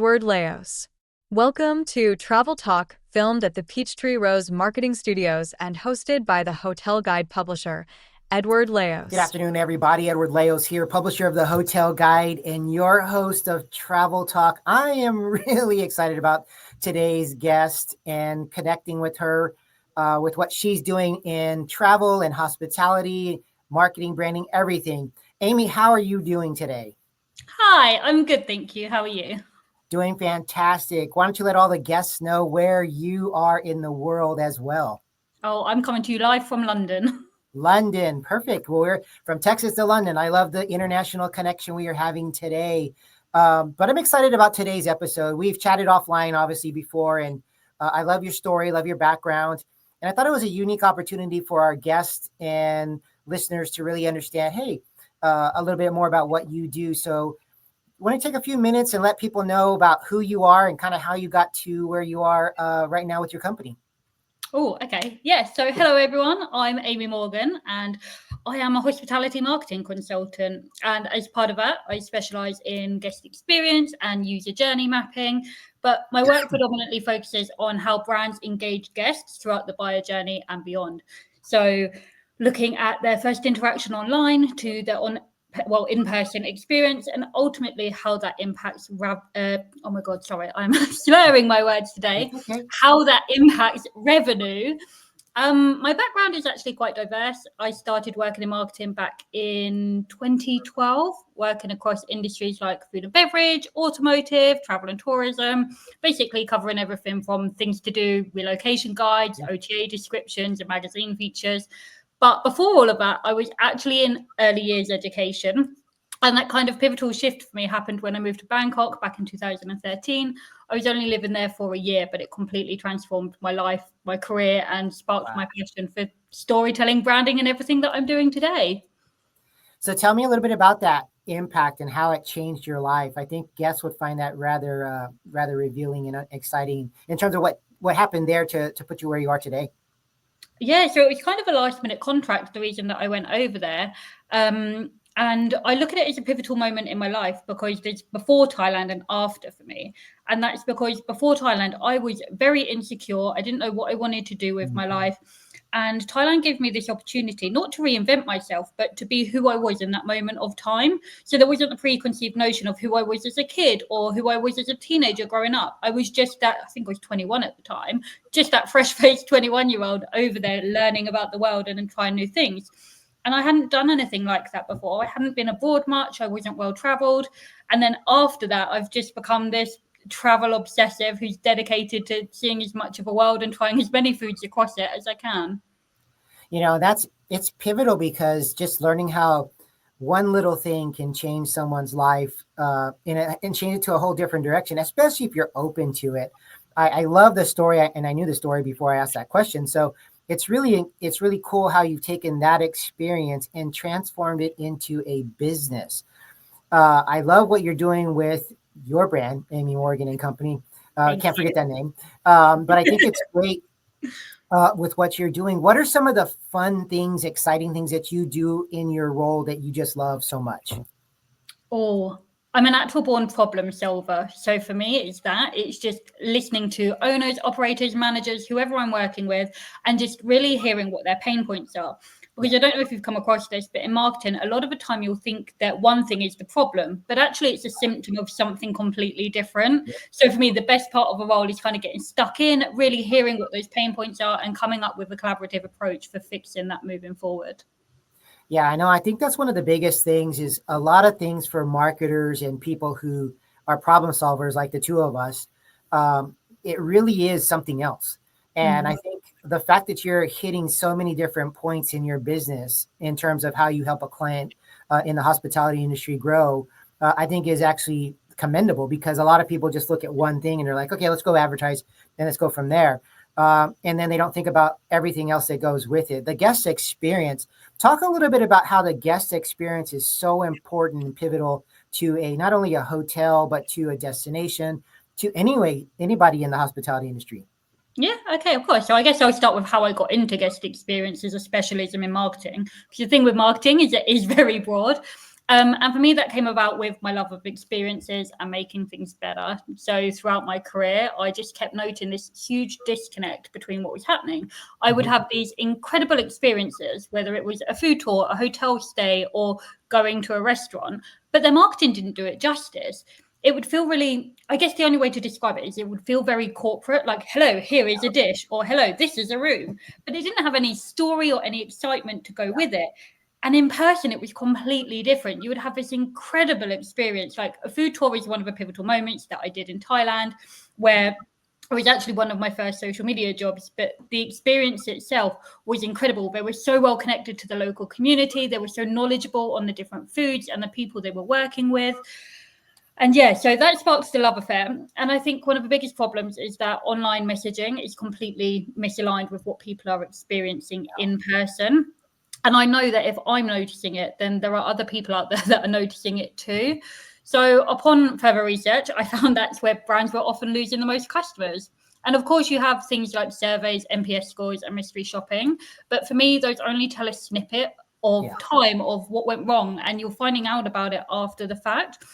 Edward Leos. Welcome to Travel Talk, filmed at the Peachtree Rose Marketing Studios and hosted by the Hotel Guide publisher, Edward Leos. Good afternoon, everybody. Edward Leos here, publisher of the Hotel Guide and your host of Travel Talk. I am really excited about today's guest and connecting with her with what she's doing in travel and hospitality, marketing, branding, everything. Amy, how are you doing today? Hi, I'm good, thank you. How are you? Doing fantastic. Why don't you let all the guests know where you are in the world as well? Oh, I'm coming to you live from London. London, perfect. Well, we're from Texas to London. I love the international connection we are having today. But I'm excited about today's episode. We've chatted offline, obviously, before, and I love your story, love your background. And I thought it was a unique opportunity for our guests and listeners to really understand, hey, a little bit more about what you do. So want to take a few minutes and let people know about who you are and kind of how you got to where you are right now with your company. Oh, okay. Yeah. So hello, everyone. I'm Amy Morgan and I am a hospitality marketing consultant. And as part of that, I specialize in guest experience and user journey mapping. But my work predominantly focuses on how brands engage guests throughout the buyer journey and beyond. So looking at their first interaction online to their in-person experience and ultimately how that impacts oh my god, sorry, I'm slurring my words today. Okay. How that impacts revenue. My background is actually quite diverse. I started working in marketing back in 2012, working across industries like food and beverage, automotive, travel and tourism, basically covering everything from things to do, relocation guides, OTA descriptions and magazine features. But before all of that, I was actually in early years education. And that kind of pivotal shift for me happened when I moved to Bangkok back in 2013. I was only living there for a year, but it completely transformed my life, my career, and sparked my passion for storytelling, branding, and everything that I'm doing today. So tell me a little bit about that impact and how it changed your life. I think guests would find that rather revealing and exciting in terms of what happened there to put you where you are today. Yeah, so it was kind of a last minute contract, the reason that I went over there. And I look at it as a pivotal moment in my life because there's before Thailand and after for me. And that's because before Thailand, I was very insecure. I didn't know what I wanted to do with my life. And Thailand gave me this opportunity, not to reinvent myself, but to be who I was in that moment of time. So there wasn't a preconceived notion of who I was as a kid or who I was as a teenager growing up. I was just that, I think I was 21 at the time, just that fresh-faced 21-year-old over there learning about the world and trying new things. And I hadn't done anything like that before. I hadn't been abroad much. I wasn't well traveled. And then after that, I've just become this travel obsessive who's dedicated to seeing as much of a world and trying as many foods across it as I can. You know, it's pivotal because just learning how one little thing can change someone's life and change it to a whole different direction, especially if you're open to it. I love the story, and I knew the story before I asked that question. So it's really cool how you've taken that experience and transformed it into a business. I love what you're doing with your brand, Amy Morgan and Company. Can't forget that name. But I think it's great with what you're doing. What are some of the fun things, exciting things that you do in your role that you just love so much? Oh, I'm a natural born problem solver. So for me, it's just listening to owners, operators, managers, whoever I'm working with, and just really hearing what their pain points are. Because I don't know if you've come across this, but in marketing, a lot of the time you'll think that one thing is the problem, but actually it's a symptom of something completely different. Yeah. So for me, the best part of a role is kind of getting stuck in, really hearing what those pain points are and coming up with a collaborative approach for fixing that moving forward. Yeah, I know. I think that's one of the biggest things is a lot of things for marketers and people who are problem solvers like the two of us. It really is something else. And I think the fact that you're hitting so many different points in your business in terms of how you help a client in the hospitality industry grow, I think is actually commendable because a lot of people just look at one thing and they're like, okay, let's go advertise and let's go from there. And then they don't think about everything else that goes with it. The guest experience. Talk a little bit about how the guest experience is so important and pivotal to not only a hotel, but to a destination, to anybody in the hospitality industry. Yeah, okay, of course. So I guess I'll start with how I got into guest experience as a specialism in marketing. Because the thing with marketing is it is very broad. And for me, that came about with my love of experiences and making things better. So throughout my career, I just kept noting this huge disconnect between what was happening. I would have these incredible experiences, whether it was a food tour, a hotel stay, or going to a restaurant, but their marketing didn't do it justice. It would feel really, I guess the only way to describe it is it would feel very corporate, like, hello, here is a dish, or hello, this is a room. But it didn't have any story or any excitement to go with it. And in person, it was completely different. You would have this incredible experience. Like a food tour is one of the pivotal moments that I did in Thailand, where it was actually one of my first social media jobs, but the experience itself was incredible. They were so well connected to the local community. They were so knowledgeable on the different foods and the people they were working with. And yeah, so that sparks the love affair. And I think one of the biggest problems is that online messaging is completely misaligned with what people are experiencing in person. And I know that if I'm noticing it, then there are other people out there that are noticing it too. So upon further research, I found that's where brands were often losing the most customers. And of course, you have things like surveys, NPS scores, and mystery shopping. But for me, those only tell a snippet of time of what went wrong. And you're finding out about it after the fact.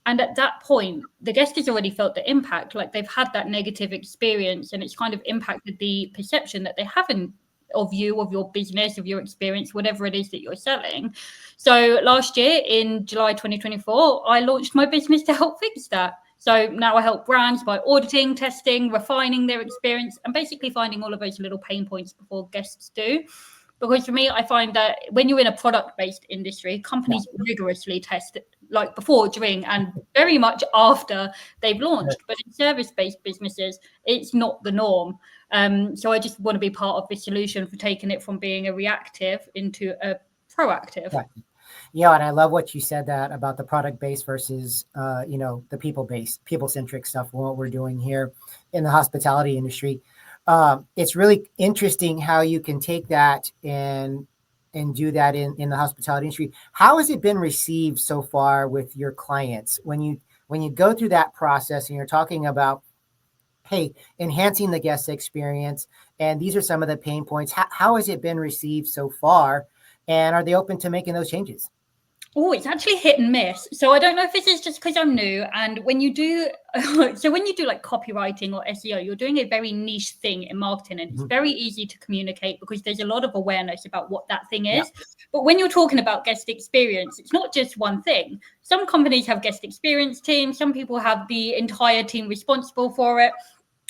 And at that point, the guest has already felt the impact, like they've had that negative experience, and it's kind of impacted the perception that they haven't of you, of your business, of your experience, whatever it is that you're selling. So last year in July 2024, I launched my business to help fix that. So now I help brands by auditing, testing, refining their experience, and basically finding all of those little pain points before guests do. Because for me, I find that when you're in a product-based industry, companies rigorously test it, like before, during, and very much after they've launched. But in service-based businesses, it's not the norm. So I just want to be part of the solution for taking it from being a reactive into a proactive. Right. Yeah, and I love what you said that about the product-based versus, the people-based, people-centric stuff. What we're doing here in the hospitality industry. It's really interesting how you can take that and do that in the hospitality industry. How has it been received so far with your clients when you go through that process and you're talking about, hey, enhancing the guest experience, and these are some of the pain points. How has it been received so far, and are they open to making those changes? Oh, it's actually hit and miss. So I don't know if this is just because I'm new. And when you do, when you do like copywriting or SEO, you're doing a very niche thing in marketing, and it's very easy to communicate because there's a lot of awareness about what that thing is. But when you're talking about guest experience, it's not just one thing. Some companies have guest experience teams. Some people have the entire team responsible for it.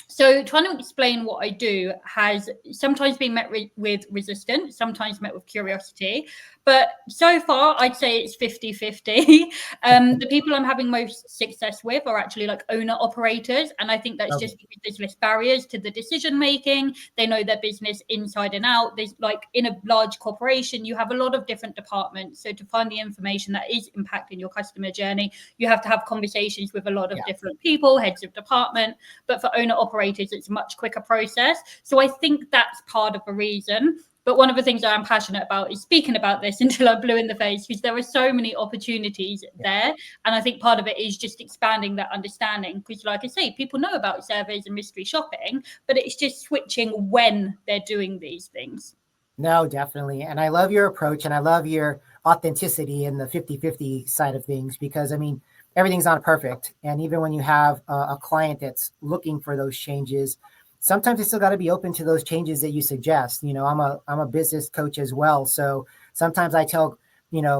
So trying to explain what I do has sometimes been met with resistance, sometimes met with curiosity. But so far, I'd say it's 50-50. The people I'm having most success with are actually like owner operators. And I think that's just because there's less barriers to the decision making. They know their business inside and out. There's like in a large corporation, you have a lot of different departments. So to find the information that is impacting your customer journey, you have to have conversations with a lot of different people, heads of department. But for owner operators, it's a much quicker process. So I think that's part of the reason. But one of the things that I'm passionate about is speaking about this until I'm blue in the face, because there are so many opportunities there. And I think part of it is just expanding that understanding. Because like I say, people know about surveys and mystery shopping, but it's just switching when they're doing these things. No, definitely. And I love your approach, and I love your authenticity in the 50-50 side of things, because I mean, everything's not perfect. And even when you have a client that's looking for those changes, sometimes you still got to be open to those changes that you suggest. I'm a business coach as well. So sometimes I tell,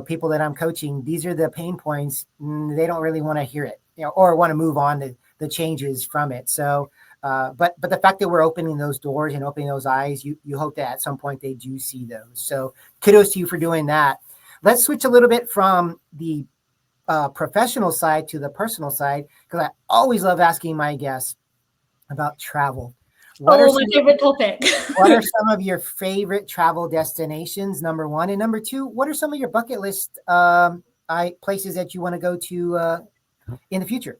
people that I'm coaching, these are the pain points. They don't really want to hear it, or want to move on to the changes from it. So, but the fact that we're opening those doors and opening those eyes, you hope that at some point they do see those. So kudos to you for doing that. Let's switch a little bit from the professional side to the personal side, because I always love asking my guests about travel. My favorite topic. What are some of your favorite travel destinations, number one? And number two, what are some of your bucket list places that you want to go to in the future?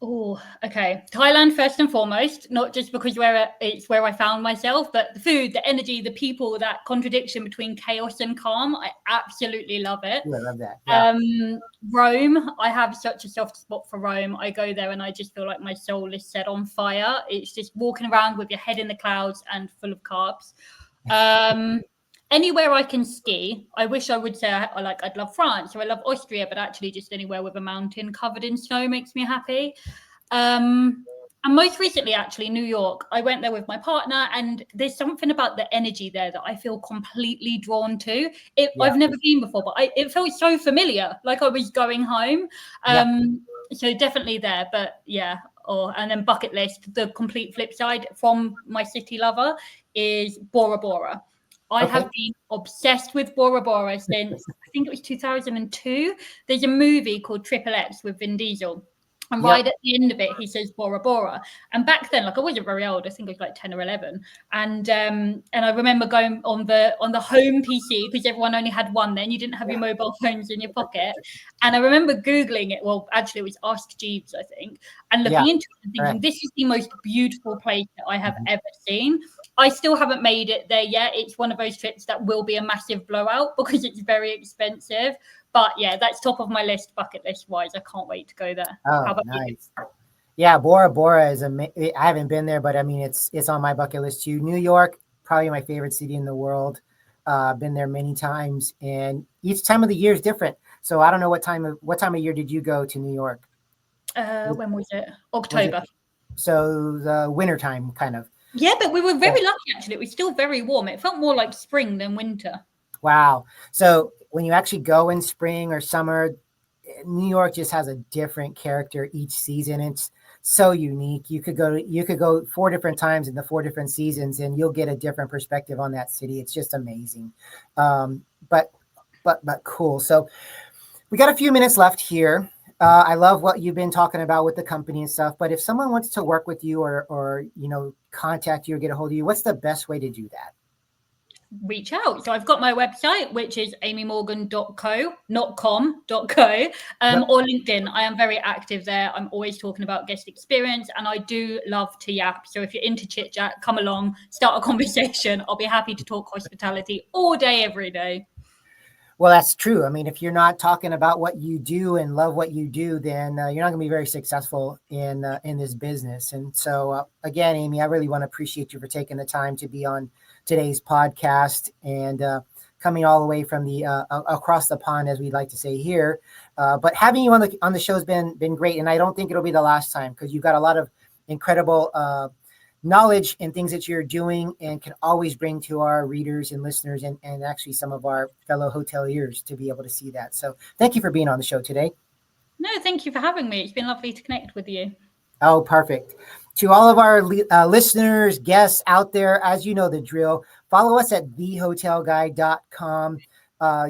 Oh, okay. Thailand first and foremost, not just because it's where I found myself, but the food, the energy, the people, that contradiction between chaos and calm. I absolutely love it. Ooh, I love that. Yeah. Rome, I have such a soft spot for Rome. I go there and I just feel like my soul is set on fire. It's just walking around with your head in the clouds and full of carbs. anywhere I can ski. I wish I would say I'd love France or I love Austria, but actually just anywhere with a mountain covered in snow makes me happy. And most recently, actually, New York. I went there with my partner, and there's something about the energy there that I feel completely drawn to. I've never been before, but it felt so familiar, like I was going home. So definitely there. But yeah, and then bucket list. The complete flip side from my city lover is Bora Bora. I have been obsessed with Bora Bora since I think it was 2002. There's a movie called Triple X with Vin Diesel. And right at the end of it, he says Bora Bora. And back then, like I wasn't very old. I think I was like 10 or 11. And I remember going on the home PC because everyone only had one then. You didn't have your mobile phones in your pocket. And I remember Googling it. Well, actually, it was Ask Jeeves, I think. And looking into it and thinking, this is the most beautiful place that I have ever seen. I still haven't made it there yet. It's one of those trips that will be a massive blowout because it's very expensive. But yeah, that's top of my list, bucket list wise. I can't wait to go there. Oh, nice. You? Yeah, Bora Bora is I haven't been there, but I mean, it's on my bucket list too. New York, probably my favorite city in the world. Been there many times, and each time of the year is different. So I don't know what time of year did you go to New York? When was it? October. So the winter time, kind of. Yeah, but we were very lucky actually. It was still very warm. It felt more like spring than winter. Wow. So when you actually go in spring or summer, New York just has a different character each season. It's so unique. You could go 4 different times in the 4 different seasons, and you'll get a different perspective on that city. It's just amazing. But cool. So we got a few minutes left here. I love what you've been talking about with the company and stuff. But if someone wants to work with you or contact you or get a hold of you, what's the best way to do that? Reach out. So I've got my website, which is amymorgan.co, not com.co, or LinkedIn. I am very active there. I'm always talking about guest experience, and I do love to yap. So if you're into chit chat, come along, start a conversation. I'll be happy to talk hospitality all day, every day. Well, that's true. I mean, if you're not talking about what you do and love what you do, then you're not going to be very successful in this business. And so, again, Amy, I really want to appreciate you for taking the time to be on today's podcast and coming all the way from the across the pond, as we like to say here. But having you on the show has been great, and I don't think it'll be the last time because you've got a lot of incredible knowledge and things that you're doing and can always bring to our readers and listeners and actually some of our fellow hoteliers to be able to see that. So thank you for being on the show today. No, thank you for having me. It's been lovely to connect with you. Oh, perfect. To all of our listeners, guests out there, as you know the drill, follow us at thehotelguide.com.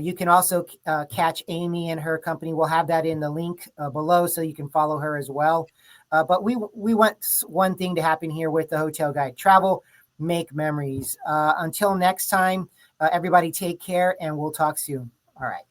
You can also catch Amy and her company. We'll have that in the link below so you can follow her as well. But we want one thing to happen here with the Hotel Guide. Travel, make memories. Until next time, everybody take care, and we'll talk soon. All right.